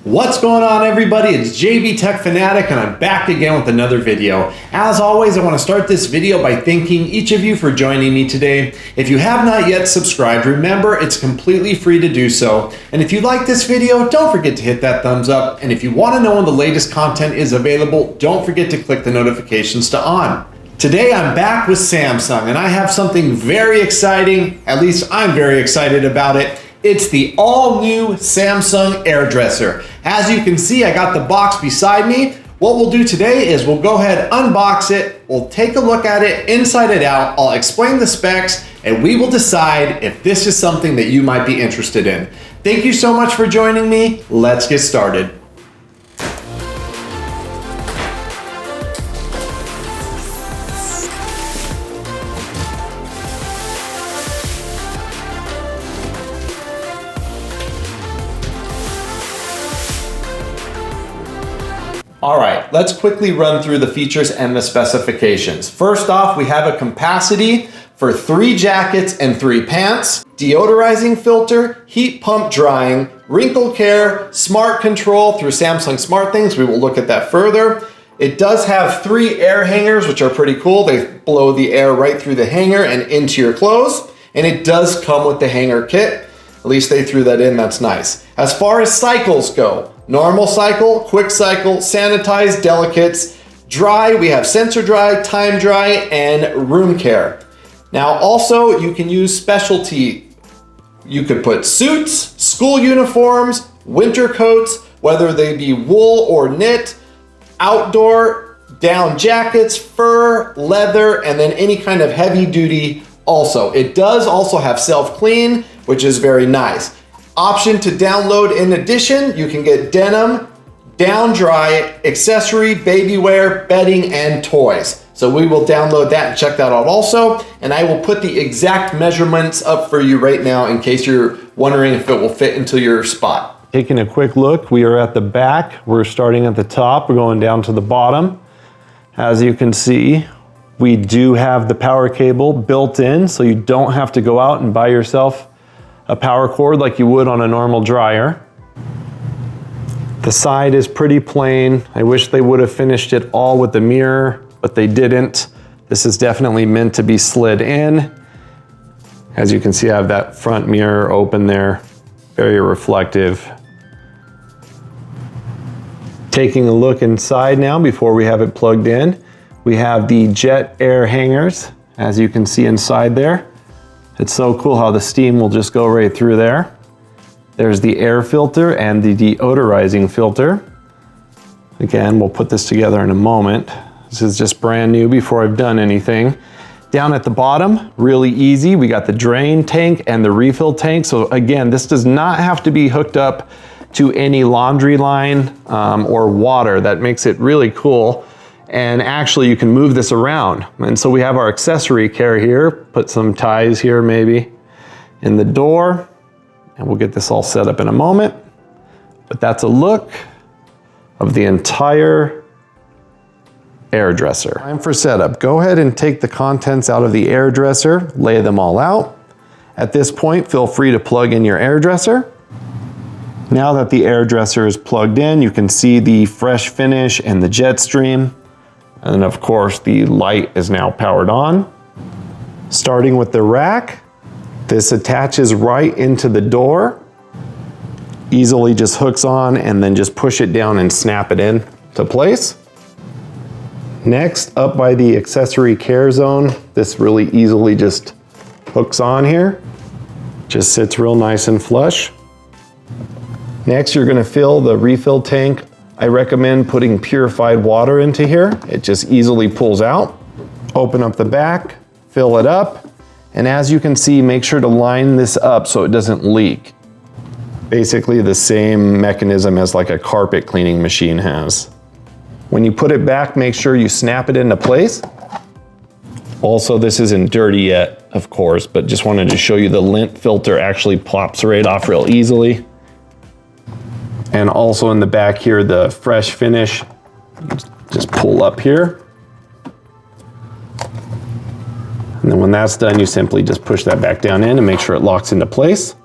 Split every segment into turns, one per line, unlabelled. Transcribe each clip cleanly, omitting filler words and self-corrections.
What's going on, everybody? It's JB Tech Fanatic and I'm back again with another video. As always, I want to start this video by thanking each of you for joining me today. If you have not yet subscribed, remember it's completely free to do so. And if you like this video, don't forget to hit that thumbs up. And if you want to know when the latest content is available, don't forget to click the notifications to on. Today I'm back with Samsung and I have something very exciting, at least I'm very excited about it. It's the all-new Samsung AIRDRESSER. As you can see, I got the box beside me. What we'll do today is we'll go ahead, unbox it, we'll take a look at it inside and out, I'll explain the specs, and we will decide if this is something that you might be interested in. Thank you so much for joining me. Let's get started. All right, let's quickly run through the features and the specifications. First off, we have a capacity for 3 jackets and 3 pants, deodorizing filter, heat pump drying, wrinkle care, smart control through Samsung SmartThings. We will look at that further. It does have 3 air hangers, which are pretty cool. They blow the air right through the hanger and into your clothes. And it does come with the hanger kit. At least they threw that in, that's nice. As far as cycles go, normal cycle, quick cycle, sanitize, delicates, dry, we have sensor dry, time dry, and room care. Now also you can use specialty. You could put suits, school uniforms, winter coats, whether they be wool or knit, outdoor, down jackets, fur, leather, and then any kind of heavy duty also. It does also have self-clean, which is very nice. Option to download in addition, you can get denim, down dry, accessory, baby wear, bedding, and toys. So we will download that and check that out also. And I will put the exact measurements up for you right now in case you're wondering if it will fit into your spot.
Taking a quick look, we are at the back. We're starting at the top, we're going down to the bottom. As you can see, we do have the power cable built in, so you don't have to go out and buy yourself a power cord like you would on a normal dryer. The side is pretty plain. I wish they would have finished it all with the mirror, but they didn't. This is definitely meant to be slid in. As you can see, I have that front mirror open there, very reflective. Taking a look inside now before we have it plugged in, we have the jet air hangers, as you can see inside there. It's so cool how the steam will just go right through there. There's the air filter and the deodorizing filter. Again, we'll put this together in a moment. This is just brand new before I've done anything. Down at the bottom, really easy. We got the drain tank and the refill tank. So again, this does not have to be hooked up to any laundry line or water. That makes it really cool. And actually you can move this around. And so we have our accessory care here, put some ties here maybe in the door, and we'll get this all set up in a moment. But that's a look of the entire AIRDRESSER. Time for setup. Go ahead and take the contents out of the AIRDRESSER, lay them all out. At this point, feel free to plug in your AIRDRESSER. Now that the AIRDRESSER is plugged in, you can see the fresh finish and the jet stream. And of course, the light is now powered on. Starting with the rack, this attaches right into the door. Easily just hooks on and then just push it down and snap it in to place. Next, up by the accessory care zone, this really easily just hooks on here. Just sits real nice and flush. Next, you're gonna fill the refill tank. I recommend putting purified water into here. It just easily pulls out. Open up the back, fill it up, and as you can see, make sure to line this up so it doesn't leak. Basically the same mechanism as like a carpet cleaning machine has. When you put it back, make sure you snap it into place. Also, this isn't dirty yet, of course, but just wanted to show you the lint filter actually pops right off real easily. And also in the back here, the fresh finish, just pull up here. And then when that's done, you simply just push that back down in and make sure it locks into place.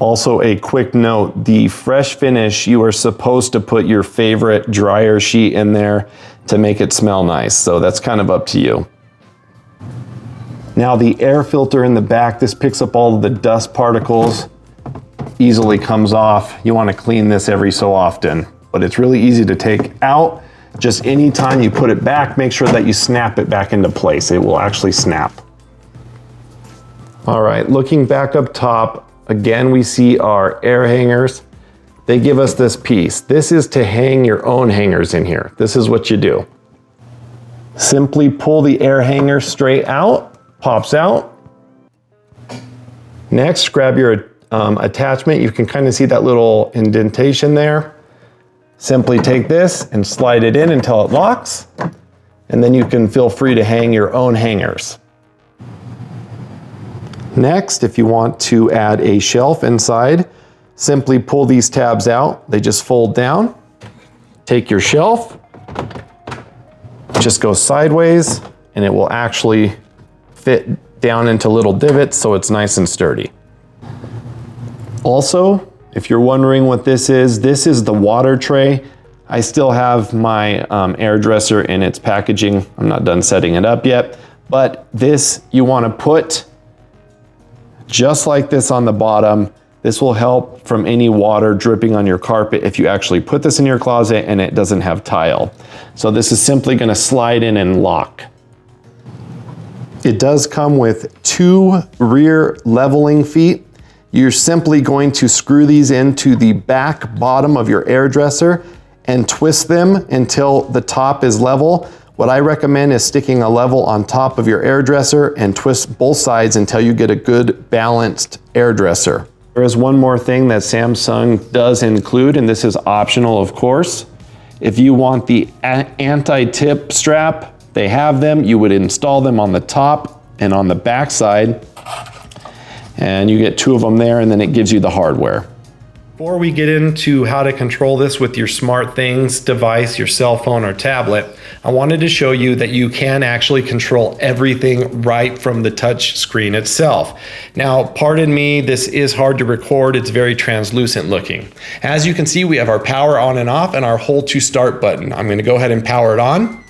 Also, a quick note, the fresh finish, you are supposed to put your favorite dryer sheet in there to make it smell nice. So that's kind of up to you. Now the air filter in the back, this picks up all of the dust particles, easily comes off. You want to clean this every so often, but it's really easy to take out. Just anytime you put it back, make sure that you snap it back into place. It will actually snap. All right, looking back up top, again, we see our air hangers. They give us this piece. This is to hang your own hangers in here. This is what you do. Simply pull the air hanger straight out, pops out. Next, grab your attachment. You can kind of see that little indentation there. Simply take this and slide it in until it locks, and then you can feel free to hang your own hangers. Next, if you want to add a shelf inside, simply pull these tabs out. They just fold down. Take your shelf, just go sideways, and it will actually fit down into little divots so it's nice and sturdy. Also, if you're wondering what this is the water tray. I still have my AIRDRESSER in its packaging. I'm not done setting it up yet, but this you want to put just like this on the bottom. This will help from any water dripping on your carpet if you actually put this in your closet and it doesn't have tile. So this is simply going to slide in and lock. It does come with 2 rear leveling feet. You're simply going to screw these into the back bottom of your AIRDRESSER and twist them until the top is level. What I recommend is sticking a level on top of your AIRDRESSER and twist both sides until you get a good balanced AIRDRESSER. There is one more thing that Samsung does include, and this is optional of course. If you want the anti-tip strap, they have them. You would install them on the top and on the back side. And you get 2 of them there, and then it gives you the hardware. Before we get into how to control this with your SmartThings device, your cell phone or tablet, I wanted to show you that you can actually control everything right from the touch screen itself. Now, pardon me, this is hard to record. It's very translucent looking. As you can see, we have our power on and off and our hold to start button. I'm going to go ahead and power it on.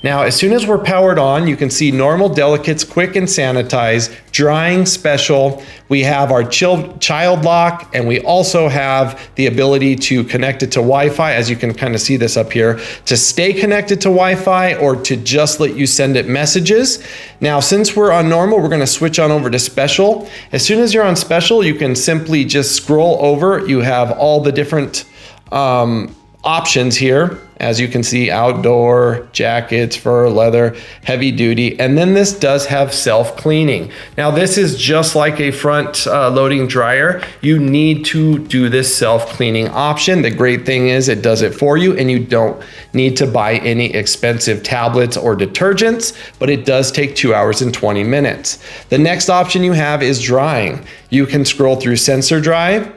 Now, as soon as we're powered on, you can see normal, delicates, quick and sanitize, drying, special. We have our child lock, and we also have the ability to connect it to Wi-Fi, as you can kind of see this up here, to stay connected to Wi-Fi or to just let you send it messages. Now, since we're on normal, we're gonna switch on over to special. As soon as you're on special, you can simply just scroll over. You have all the different options here. As you can see, outdoor, jackets, fur, leather, heavy duty, and then this does have self-cleaning. Now this is just like a front loading dryer. You need to do this self-cleaning option. The great thing is it does it for you and you don't need to buy any expensive tablets or detergents, but it does take 2 hours and 20 minutes. The next option you have is drying. You can scroll through sensor dry,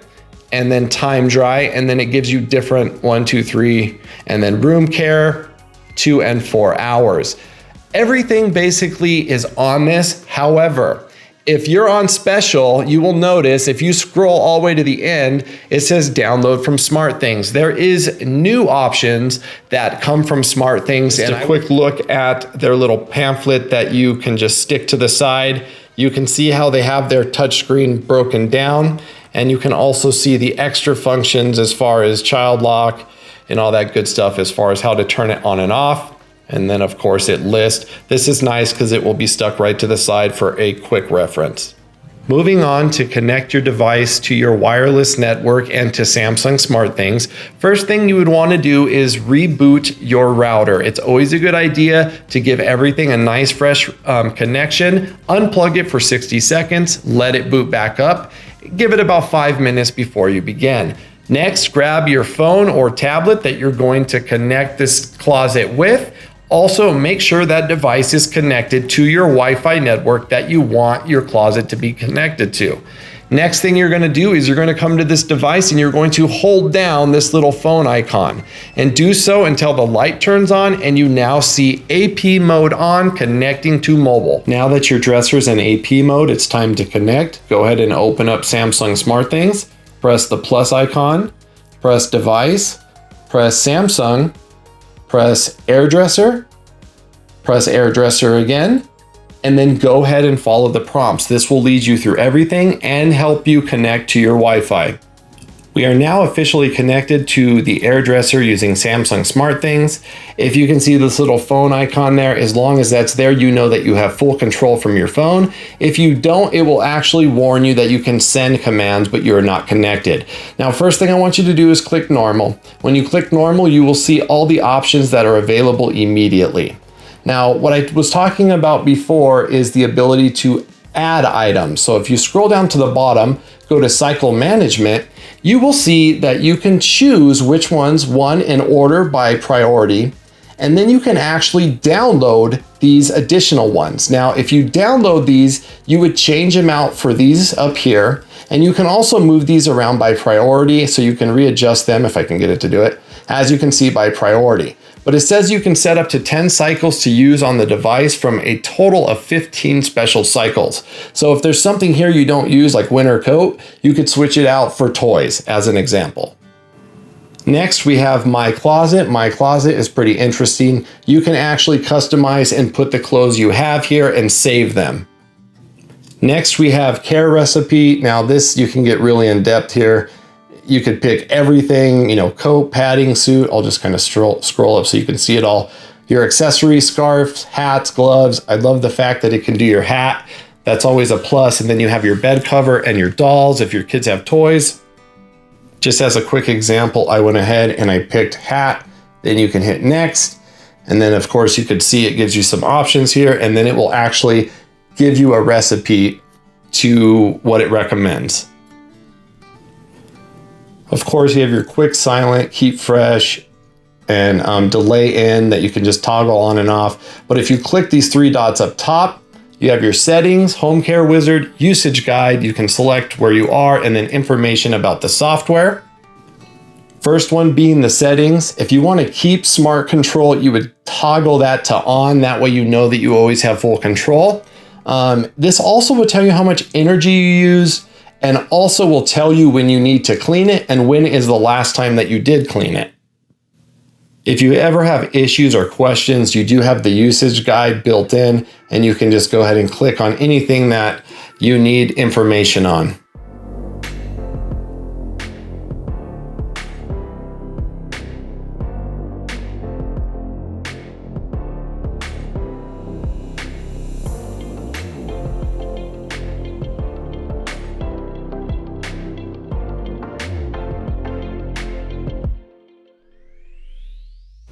and then time dry, and then it gives you different 1, 2, 3, and then room care 2 and 4 hours. Everything basically is on this. However, if you're on special, you will notice if you scroll all the way to the end, it says download from SmartThings. There is new options that come from SmartThings. And a quick look at their little pamphlet that you can just stick to the side. You can see how they have their touchscreen broken down. And you can also see the extra functions as far as child lock and all that good stuff as far as how to turn it on and off. And then of course it lists. This is nice because it will be stuck right to the side for a quick reference. Moving on to connect your device to your wireless network and to Samsung SmartThings. First thing you would want to do is reboot your router. It's always a good idea to give everything a nice fresh connection. Unplug it for 60 seconds, let it boot back up. Give it about 5 minutes before you begin. Next, grab your phone or tablet that you're going to connect this closet with. Also, make sure that device is connected to your Wi-Fi network that you want your closet to be connected to.
Next thing you're gonna do is you're gonna come to this device and you're going to hold down this little phone icon and do so until the light turns on and you now see AP mode on, connecting to mobile. Now that your dresser's in AP mode, it's time to connect. Go ahead and open up Samsung SmartThings, press the plus icon, press device, press Samsung, press AIRDRESSER, press AIRDRESSER again, and then go ahead and follow the prompts. This will lead you through everything and help you connect to your Wi-Fi. We are now officially connected to the AIRDRESSER using Samsung SmartThings. If you can see this little phone icon there, as long as that's there, you know that you have full control from your phone. If you don't, it will actually warn you that you can send commands, but you're not connected. Now, first thing I want you to do is click normal. When you click normal, you will see all the options that are available immediately. Now, what I was talking about before is the ability to add items. So if you scroll down to the bottom, go to cycle management, you will see that you can choose which ones, one, in order by priority, and then you can actually download these additional ones. Now, if you download these, you would change them out for these up here, and you can also move these around by priority, so you can readjust them, if I can get it to do it, as you can see, by priority. But it says you can set up to 10 cycles to use on the device from a total of 15 special cycles. So if there's something here you don't use, like winter coat, you could switch it out for toys, as an example. Next, we have My Closet. My Closet is pretty interesting. You can actually customize and put the clothes you have here and save them. Next, we have Care Recipe. Now this, you can get really in depth here. You could pick everything, coat, padding, suit. I'll just kind of scroll up so you can see it all. Your accessories, scarves, hats, gloves. I love the fact that it can do your hat. That's always a plus. And then you have your bed cover and your dolls if your kids have toys. Just as a quick example, I went ahead and I picked hat. Then you can hit next. And then of course you could see it gives you some options here, and then it will actually give you a recipe to what it recommends. Of course, you have your quick silent, keep fresh, and delay in that you can just toggle on and off. But if you click these three dots up top, you have your settings, home care wizard, usage guide. You can select where you are and then information about the software. First one being the settings. If you want to keep smart control, you would toggle that to on. That way you know that you always have full control. This also will tell you how much energy you use, and also will tell you when you need to clean it and when is the last time that you did clean it. If you ever have issues or questions, you do have the usage guide built in, and you can just go ahead and click on anything that you need information on.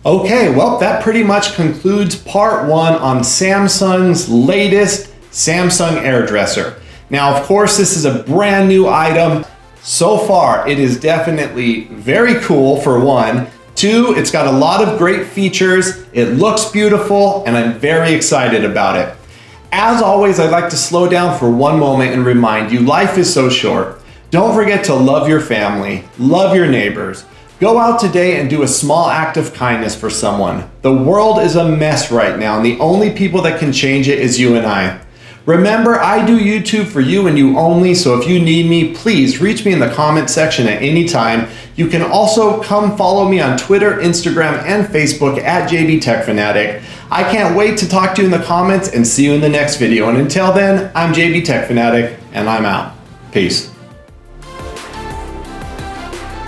Okay, well, that pretty much concludes part one on Samsung's latest Samsung AIRDRESSER. Now, of course, this is a brand new item. So far, it is definitely very cool, for one. Two, it's got a lot of great features. It looks beautiful, and I'm very excited about it. As always, I'd like to slow down for one moment and remind you, life is so short. Don't forget to love your family, love your neighbors. Go out today and do a small act of kindness for someone. The world is a mess right now, and the only people that can change it is you and I. Remember, I do YouTube for you and you only, so if you need me, please reach me in the comment section at any time. You can also come follow me on Twitter, Instagram, and Facebook at JB Tech Fanatic. I can't wait to talk to you in the comments and see you in the next video. And until then, I'm JB Tech Fanatic, and I'm out. Peace.